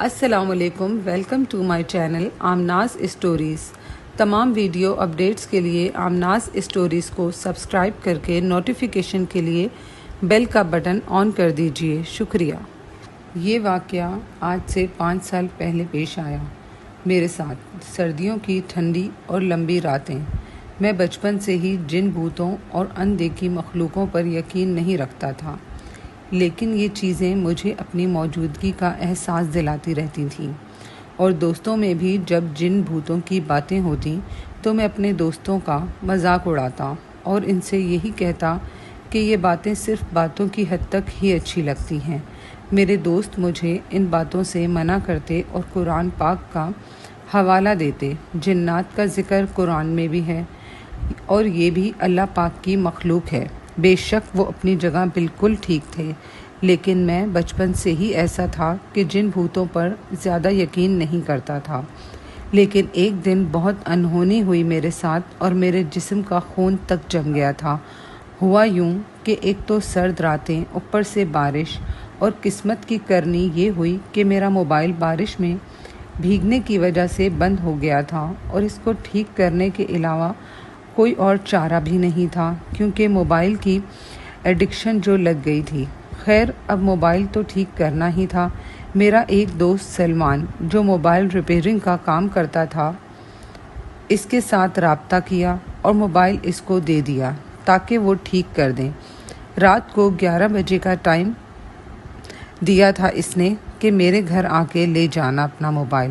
السلام علیکم، welcome to my channel Amna's stories. تمام ویڈیو اپڈیٹس کے لیے آمناز اسٹوریز کو سبسکرائب کر کے نوٹیفیکیشن کے لیے بیل کا بٹن آن کر دیجیے، شکریہ۔ یہ واقعہ آج سے 5 سال پہلے پیش آیا میرے ساتھ۔ سردیوں کی ٹھنڈی اور لمبی راتیں۔ میں بچپن سے ہی جن بھوتوں اور اندیکھی مخلوقوں پر یقین نہیں رکھتا تھا، لیکن یہ چیزیں مجھے اپنی موجودگی کا احساس دلاتی رہتی تھیں، اور دوستوں میں بھی جب جن بھوتوں کی باتیں ہوتیں تو میں اپنے دوستوں کا مذاق اڑاتا اور ان سے یہی کہتا کہ یہ باتیں صرف باتوں کی حد تک ہی اچھی لگتی ہیں۔ میرے دوست مجھے ان باتوں سے منع کرتے اور قرآن پاک کا حوالہ دیتے۔ جنات کا ذکر قرآن میں بھی ہے اور یہ بھی اللہ پاک کی مخلوق ہے۔ بے شک وہ اپنی جگہ بالکل ٹھیک تھے، لیکن میں بچپن سے ہی ایسا تھا کہ جن بھوتوں پر زیادہ یقین نہیں کرتا تھا۔ لیکن ایک دن بہت انہونی ہوئی میرے ساتھ اور میرے جسم کا خون تک جم گیا تھا۔ ہوا یوں کہ ایک تو سرد راتیں، اوپر سے بارش، اور قسمت کی کرنی یہ ہوئی کہ میرا موبائل بارش میں بھیگنے کی وجہ سے بند ہو گیا تھا، اور اس کو ٹھیک کرنے کے علاوہ کوئی اور چارہ بھی نہیں تھا، کیونکہ موبائل کی ایڈکشن جو لگ گئی تھی۔ خیر، اب موبائل تو ٹھیک کرنا ہی تھا۔ میرا ایک دوست سلمان، جو موبائل ریپیئرنگ کا کام کرتا تھا، اس کے ساتھ رابطہ کیا اور موبائل اس کو دے دیا تاکہ وہ ٹھیک کر دیں۔ رات کو 11 بجے کا ٹائم دیا تھا اس نے کہ میرے گھر آ کے لے جانا اپنا موبائل۔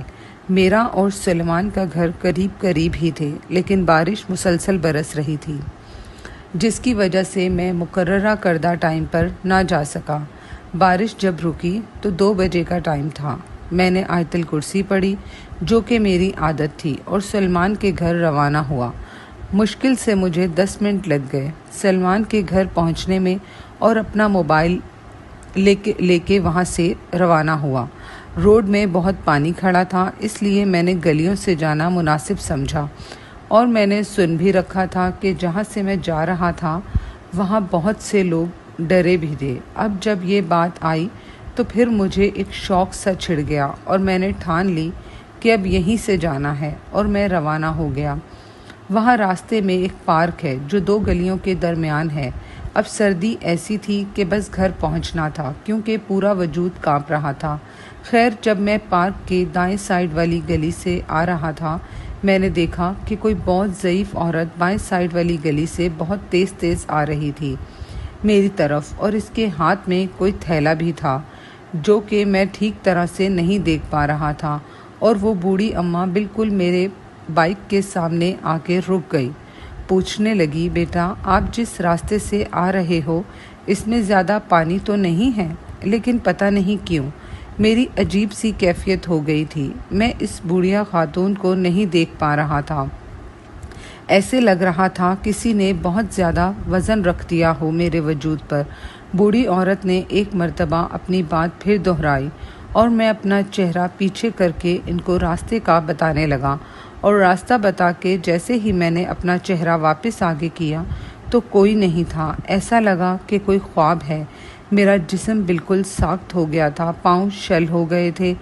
میرا اور سلمان کا گھر قریب قریب ہی تھے، لیکن بارش مسلسل برس رہی تھی، جس کی وجہ سے میں مقررہ کردہ ٹائم پر نہ جا سکا۔ بارش جب رکی تو 2 بجے کا ٹائم تھا۔ میں نے آیت الکرسی پڑھی، جو کہ میری عادت تھی، اور سلمان کے گھر روانہ ہوا۔ مشکل سے مجھے 10 منٹ لگ گئے سلمان کے گھر پہنچنے میں، اور اپنا موبائل لے کے وہاں سے روانہ ہوا۔ روڈ میں بہت پانی کھڑا تھا، اس لیے میں نے گلیوں سے جانا مناسب سمجھا، اور میں نے سن بھی رکھا تھا کہ جہاں سے میں جا رہا تھا وہاں بہت سے لوگ ڈرے بھی تھے۔ اب جب یہ بات آئی تو پھر مجھے ایک شوق سا چھڑ گیا، اور میں نے ٹھان لی کہ اب یہیں سے جانا ہے، اور میں روانہ ہو گیا۔ وہاں راستے میں ایک پارک ہے جو 2 گلیوں کے درمیان ہے۔ اب سردی ایسی تھی کہ بس گھر پہنچنا تھا، کیونکہ پورا وجود کانپ رہا تھا۔ خیر، جب میں پارک کے دائیں سائیڈ والی گلی سے آ رہا تھا، میں نے دیکھا کہ کوئی بہت ضعیف عورت بائیں سائیڈ والی گلی سے بہت تیز تیز آ رہی تھی میری طرف، اور اس کے ہاتھ میں کوئی تھیلا بھی تھا جو کہ میں ٹھیک طرح سے نہیں دیکھ پا رہا تھا۔ اور وہ بوڑھی اماں بالکل میرے بائک کے سامنے آ کے رک گئی۔ پوچھنے لگی، بیٹا آپ جس راستے سے آ رہے ہو اس میں زیادہ پانی تو نہیں ہے؟ لیکن پتہ نہیں کیوں میری عجیب سی کیفیت ہو گئی تھی۔ میں اس بوڑھیا خاتون کو نہیں دیکھ پا رہا تھا۔ ایسے لگ رہا تھا کسی نے بہت زیادہ وزن رکھ دیا ہو میرے وجود پر۔ بوڑھی عورت نے ایک مرتبہ اپنی بات پھر دہرائی، اور میں اپنا چہرہ پیچھے کر کے ان کو راستے کا بتانے لگا، اور راستہ بتا کے جیسے ہی میں نے اپنا چہرہ واپس آگے کیا تو کوئی نہیں تھا۔ ایسا لگا کہ کوئی خواب ہے۔ میرا جسم بالکل ساخت ہو گیا تھا، پاؤں شل ہو گئے تھے،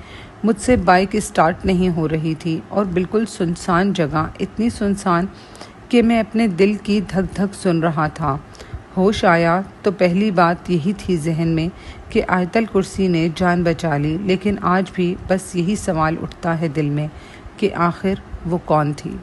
مجھ سے بائک اسٹارٹ نہیں ہو رہی تھی، اور بالکل سنسان جگہ، اتنی سنسان کہ میں اپنے دل کی دھک دھک سن رہا تھا۔ ہوش آیا تو پہلی بات یہی تھی ذہن میں کہ آیت الکرسی نے جان بچا لی، لیکن آج بھی بس یہی سوال اٹھتا ہے دل میں کہ آخر وہ کون تھی۔